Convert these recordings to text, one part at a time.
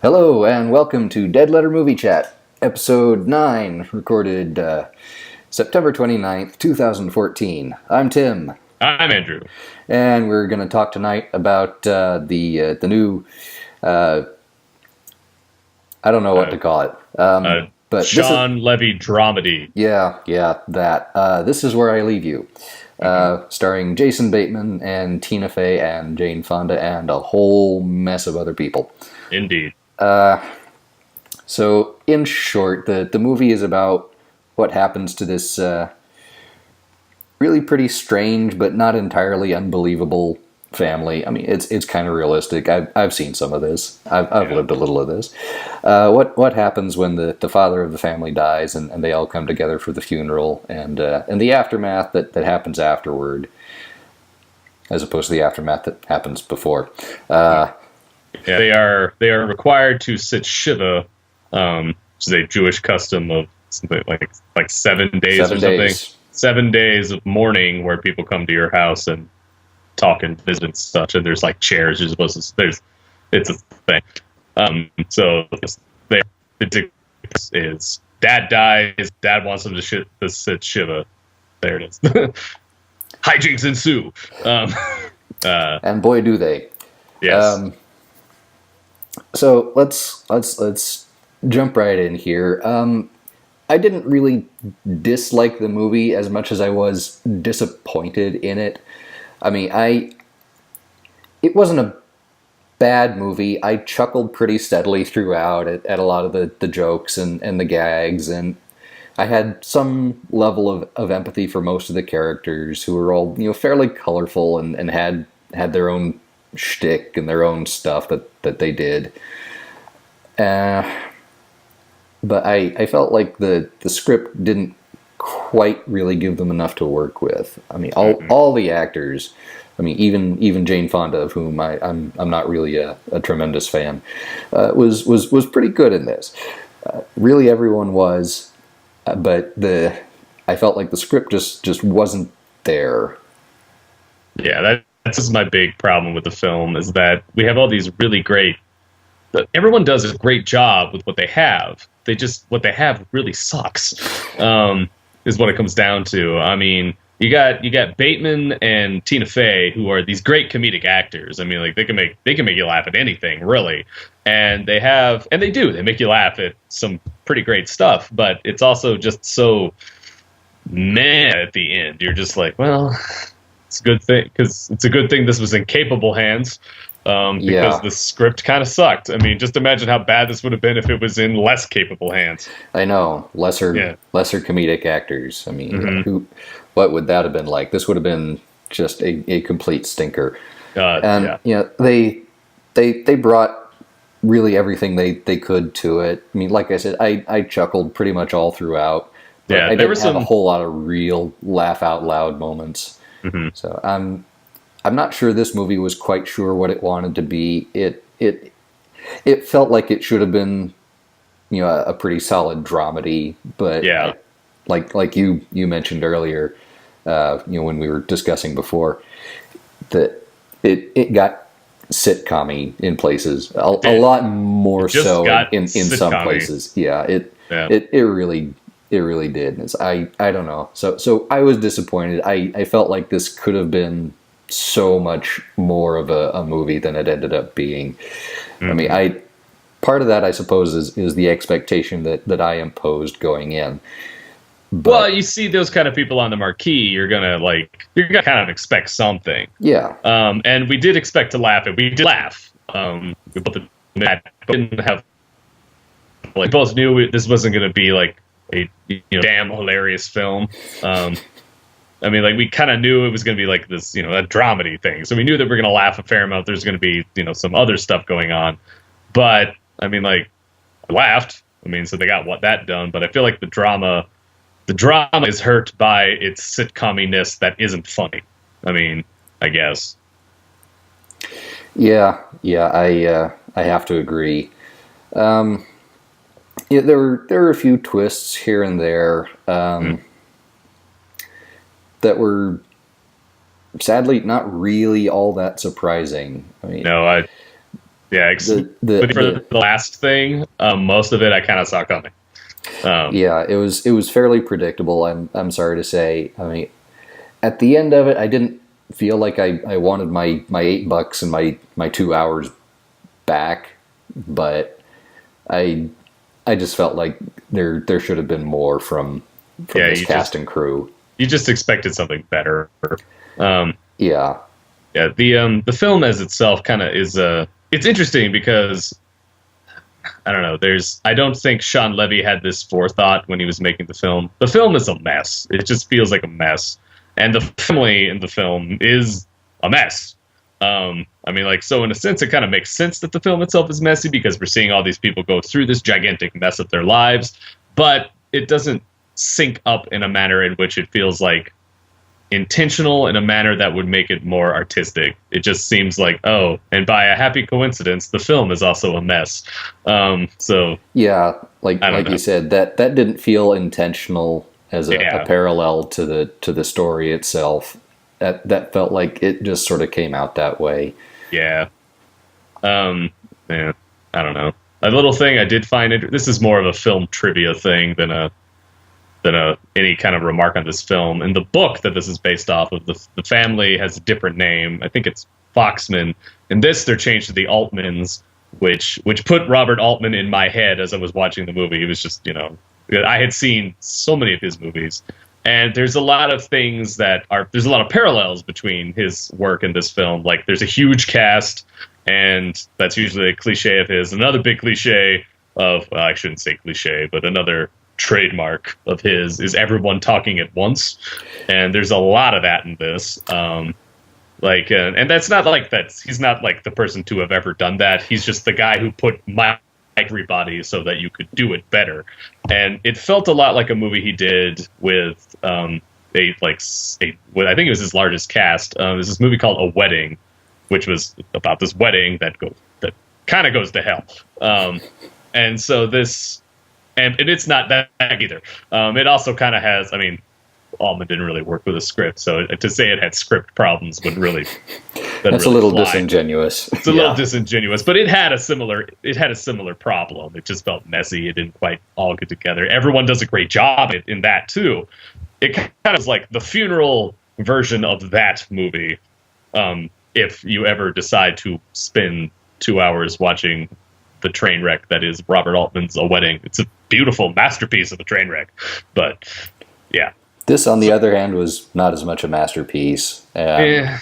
Hello and welcome to Dead Letter Movie Chat, episode 9, recorded September 29th, 2014. I'm Tim. I'm Andrew. And we're going to talk tonight about the new, I don't know what to call it. But Sean Levy dramedy. Yeah, that. This is Where I Leave You, starring Jason Bateman and Tina Fey and Jane Fonda and a whole mess of other people. Indeed. So, in short, the movie is about what happens to this really pretty strange but not entirely unbelievable family. I mean, it's kind of realistic. I've seen some of this. I've lived a little of this. What happens when the father of the family dies and they all come together for the funeral and the aftermath that happens afterward, as opposed to the aftermath that happens before. Yeah, they are required to sit shiva, which is a Jewish custom of something like 7 days 7 or something. days. 7 days of mourning where people come to your house and talk and visit and such, and there's like chairs you're supposed to. It's a thing. So the is dad dies, dad wants him to sit shiva. There it is. Hijinks ensue. And boy, do they. Yes. So let's jump right in here. I didn't really dislike the movie as much as I was disappointed in it. I mean, it wasn't a bad movie. I chuckled pretty steadily throughout at a lot of the jokes and the gags, and I had some level of empathy for most of the characters who were all fairly colorful and had their own shtick and their own stuff that they did. But I felt like the script didn't quite really give them enough to work with. I mean, all the actors. I mean, even Jane Fonda, of whom I'm not really a tremendous fan, was pretty good in this. Really, everyone was, but I felt like the script just wasn't there. Yeah, that's just my big problem with the film, is that we have all these really great. Everyone does a great job with what they have. What they have really sucks, is what it comes down to. I mean, you got Bateman and Tina Fey, who are these great comedic actors. I mean, like they can make you laugh at anything, really, and they make you laugh at some pretty great stuff. But it's also just so meh at the end. You're just like, well, it's a good thing, because it's a good thing this was in capable hands. Because the script kind of sucked. I mean, just imagine how bad this would have been if it was in less capable hands. I know, lesser comedic actors. I mean, what would that have been like? This would have been just a complete stinker. They brought really everything they could to it. I mean, like I said, I chuckled pretty much all throughout. But I didn't have a whole lot of real laugh out loud moments. Mm-hmm. So I'm not sure this movie was quite sure what it wanted to be. It felt like it should have been, a pretty solid dramedy, but yeah, like you mentioned earlier, when we were discussing before, that it got sitcom-y in places, a lot more so in some places. Yeah, it really did. I don't know. So I was disappointed. I felt like this could have been so much more of a movie than it ended up being. Mm-hmm. I mean, part of that, I suppose, is the expectation that I imposed going in. But, well, you see those kind of people on the marquee, you're gonna kind of expect something. Yeah. And we did expect to laugh, and we did laugh. We both didn't have, like, both knew this wasn't gonna be like a damn hilarious film. I mean, like, we kind of knew it was going to be like this, a dramedy thing. So we knew that we were going to laugh a fair amount. There's going to be, some other stuff going on. But, I mean, like, I laughed. I mean, so they got that done. But I feel like the drama is hurt by its sitcom-iness that isn't funny. I mean, I guess. Yeah, I have to agree. There were a few twists here and there. That were sadly not really all that surprising. I mean, no, Yeah, but for the last thing, most of it I kind of saw coming. Yeah, it was fairly predictable. I'm sorry to say. I mean, at the end of it, I didn't feel like I wanted my $8 and my 2 hours back, but I just felt like there should have been more from this cast and crew. You just expected something better. Yeah. Yeah, the film as itself kind of is it's interesting because I don't know. I don't think Shawn Levy had this forethought when he was making the film. The film is a mess. It just feels like a mess, and the family in the film is a mess. I mean, like, so in a sense, it kind of makes sense that the film itself is messy because we're seeing all these people go through this gigantic mess of their lives, but it doesn't sync up in a manner in which it feels like intentional in a manner that would make it more artistic. It just seems like, oh, and by a happy coincidence, the film is also a mess. So yeah, like you said, that didn't feel intentional as a parallel to the story itself. That felt like it just sort of came out that way. Yeah. Man, I don't know. A little thing I did find this is more of a film trivia thing than any kind of remark on this film. In the book that this is based off of, the family has a different name. I think it's Foxman. In this, they're changed to the Altmans, which put Robert Altman in my head as I was watching the movie. He was just, I had seen so many of his movies. And there's a lot of things there's a lot of parallels between his work and this film. Like, there's a huge cast, and that's usually a cliche of his. Another big cliche well, I shouldn't say cliche, but another trademark of his is everyone talking at once, and there's a lot of that in this. And that's not like he's not like the person to have ever done that. He's just the guy who put everybody so that you could do it better. And it felt a lot like a movie he did with I think it was his largest cast. There's this movie called A Wedding, which was about this wedding that kind of goes to hell. And so this. And it's not that either. It also kind of has, I mean, Altman didn't really work with a script, so to say it had script problems would really... That's a little disingenuous. It's a little disingenuous, but it had a similar problem. It just felt messy. It didn't quite all get together. Everyone does a great job in that, too. It kind of is like the funeral version of that movie, if you ever decide to spend 2 hours watching the train wreck that is Robert Altman's A Wedding. It's a beautiful masterpiece of a train wreck, but yeah. This, on the other hand, was not as much a masterpiece. I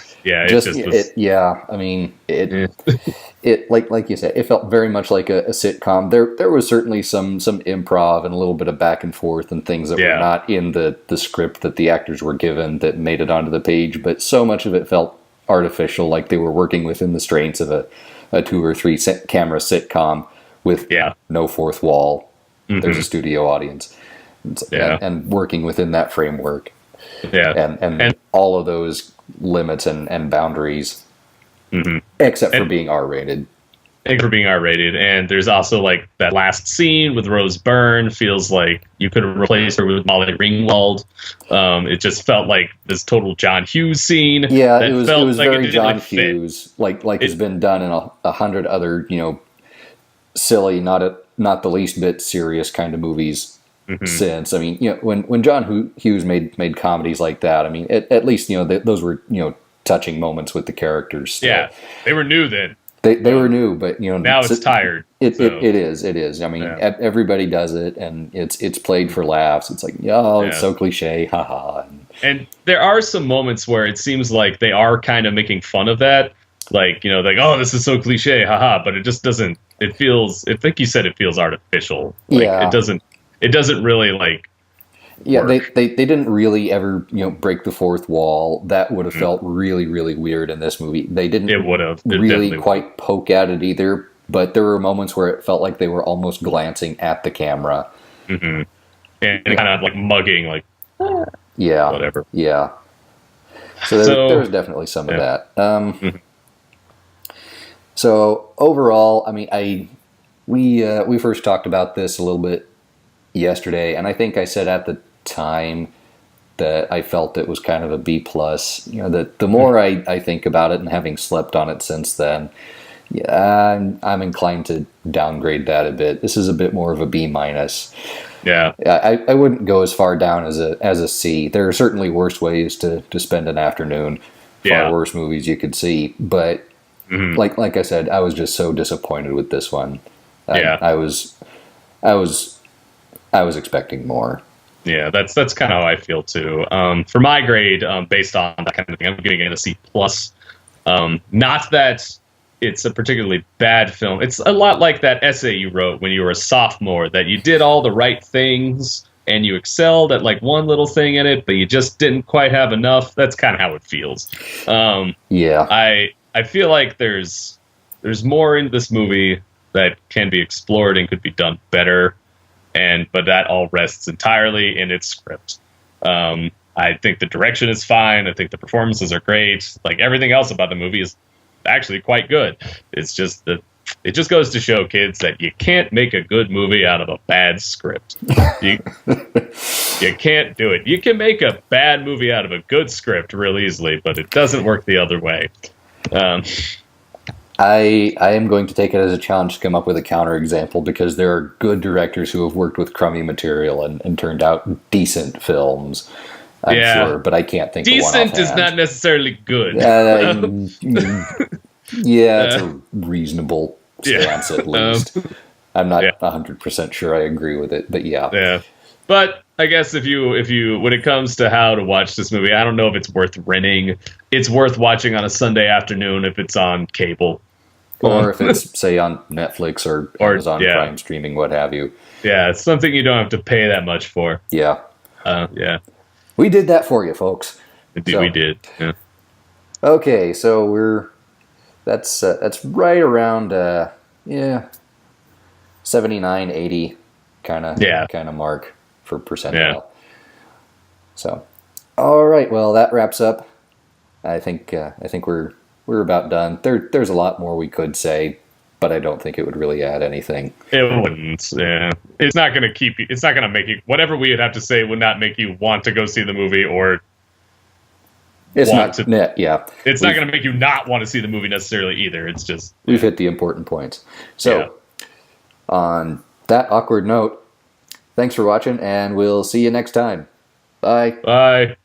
mean, it like you said, it felt very much like a sitcom. There was certainly some improv and a little bit of back and forth and things that were not in the script that the actors were given that made it onto the page, but so much of it felt artificial, like they were working within the strains of a 2 or 3 camera sitcom with no fourth wall. Mm-hmm. There's a studio audience, and working within that framework. Yeah, and all of those limits and boundaries, except for being R-rated. And there's also like that last scene with Rose Byrne feels like you could have replaced her with Molly Ringwald. It just felt like this total John Hughes scene. Yeah, it was like very John Hughes, like has been done in 100 other silly, not the least bit serious kind of movies since. I mean, when John Hughes made comedies like that, I mean, at least those were touching moments with the characters. Still. Yeah, they were new then. They were new, but now it's tired. It is. I mean, everybody does it, and it's played for laughs. It's like, it's so cliche, haha. And there are some moments where it seems like they are kind of making fun of that, like oh, this is so cliche, haha. But it just doesn't. It feels. I think you said it feels artificial. Like, It doesn't really like. Yeah, they didn't really ever break the fourth wall. That would have felt really, really weird in this movie. They didn't really quite poke at it either, but there were moments where it felt like they were almost glancing at the camera. Mm-hmm. And kind of like mugging, like whatever. Yeah. So there was definitely some of that. So overall, I mean, we first talked about this a little bit yesterday, and I think I said at the time that I felt it was kind of a B+. The more I think about it, and having slept on it since then, Yeah, I'm inclined to downgrade that a bit. This is a bit more of a B minus. Yeah. I wouldn't go as far down as a C. There are certainly worse ways to spend an afternoon. Far Yeah. worse movies you could see, but Mhm. like I said, I was just so disappointed with this one. Yeah. I was expecting more. Yeah, that's kind of how I feel too. For my grade, based on that kind of thing, I'm giving it a C plus. Not that it's a particularly bad film. It's a lot like that essay you wrote when you were a sophomore, that you did all the right things and you excelled at like one little thing in it, but you just didn't quite have enough. That's kind of how it feels. Yeah, I feel like there's more in this movie that can be explored and could be done better, but that all rests entirely in its script. I think the direction is fine. I think the performances are great. Like everything else about the movie is actually quite good. It's just that it just goes to show kids that you can't make a good movie out of a bad script. You can't do it. You can make a bad movie out of a good script real easily, but it doesn't work the other way. I am going to take it as a challenge to come up with a counterexample because there are good directors who have worked with crummy material and turned out decent films. I'm sure, but I can't think of one Decent is offhand. not necessarily good. Yeah, it's a reasonable stance at least. I'm not Yeah. 100% sure I agree with it, but yeah. Yeah. But I guess if you when it comes to how to watch this movie, I don't know if it's worth renting. It's worth watching on a Sunday afternoon if it's on cable. Or if it's, say, on Netflix or Amazon yeah. Prime streaming, what have you. Yeah, it's something you don't have to pay that much for. Yeah. Yeah, We did that for you, folks. indeed we did. Yeah. Okay, so that's right around 79, 80 kind of mark for percentile. Yeah. So, all right, well that wraps up. I think we're about done. There's a lot more we could say, but I don't think it would really add anything. It wouldn't. Yeah, it's not going to keep you. It's not going to make you. Whatever we would have to say would not make you want to go see the movie, or It's want not to- net, yeah. it's not going to make you not want to see the movie necessarily either. It's just We've hit the important points. So, on that awkward note, thanks for watching, and we'll see you next time. Bye. bye.